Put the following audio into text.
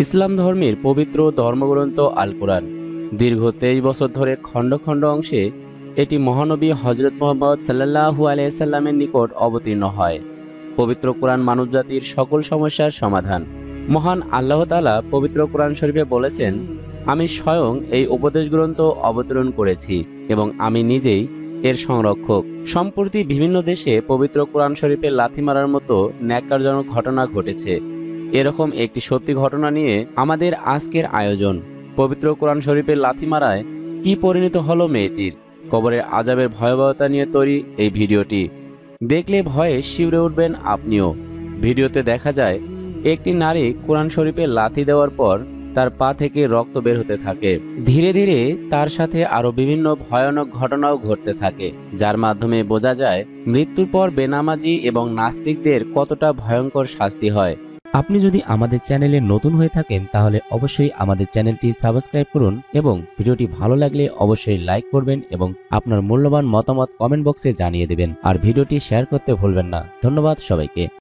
ইসলাম ধর্মের পবিত্র ধর্মগ্রন্থ আল কোরআন দীর্ঘ 23 বছর ধরে খণ্ড খণ্ড অংশে এটি মহানবী হজরত মুহাম্মদ সাল্লাল্লাহু আলাইহি সাল্লামের নিকট অবতীর্ণ হয়। পবিত্র কোরআন মানবজাতির সকল সমস্যার সমাধান। মহান আল্লাহ তাআলা পবিত্র কোরআন শরীফে বলেছেন, আমি স্বয়ং এই উপদেশ গ্রন্থ অবতরণ করেছি এবং আমি নিজেই এর সংরক্ষক। সম্প্রতি বিভিন্ন দেশে পবিত্র কোরআন শরীফে লাথি মারার মতো ন্যাক্কারজনক ঘটনা ঘটেছে। এরকম একটি সত্যি ঘটনা নিয়ে আমাদের আজকের আয়োজন। পবিত্র কোরআন শরীফের লাথি মারায় কি পরিণত হলো মেয়েটির, কবরের আযাবের ভয়াবহতা নিয়ে তৈরি এই ভিডিওটি। দেখলে ভয়ে শিউরে উঠবেন আপনিও। ভিডিওতে দেখা যায় একটি নারী কোরআন শরীফে লাথি দেওয়ার পর তার পা থেকে রক্ত বের হতে থাকে। ধীরে ধীরে তার সাথে আরো বিভিন্ন ভয়ানক ঘটনাও ঘটতে থাকে, যার মাধ্যমে বোঝা যায় মৃত্যুর পর বেনামাজি এবং নাস্তিকদের কতটা ভয়ঙ্কর শাস্তি হয়। আপনি যদি আমাদের চ্যানেলে নতুন হয়ে থাকেন তাহলে অবশ্যই আমাদের চ্যানেলটি সাবস্ক্রাইব করুন এবং ভিডিওটি ভালো লাগলে অবশ্যই লাইক করবেন এবং আপনার মূল্যবান মতামত কমেন্ট বক্সে জানিয়ে দেবেন। আর ভিডিওটি শেয়ার করতে ভুলবেন না। ধন্যবাদ সবাইকে।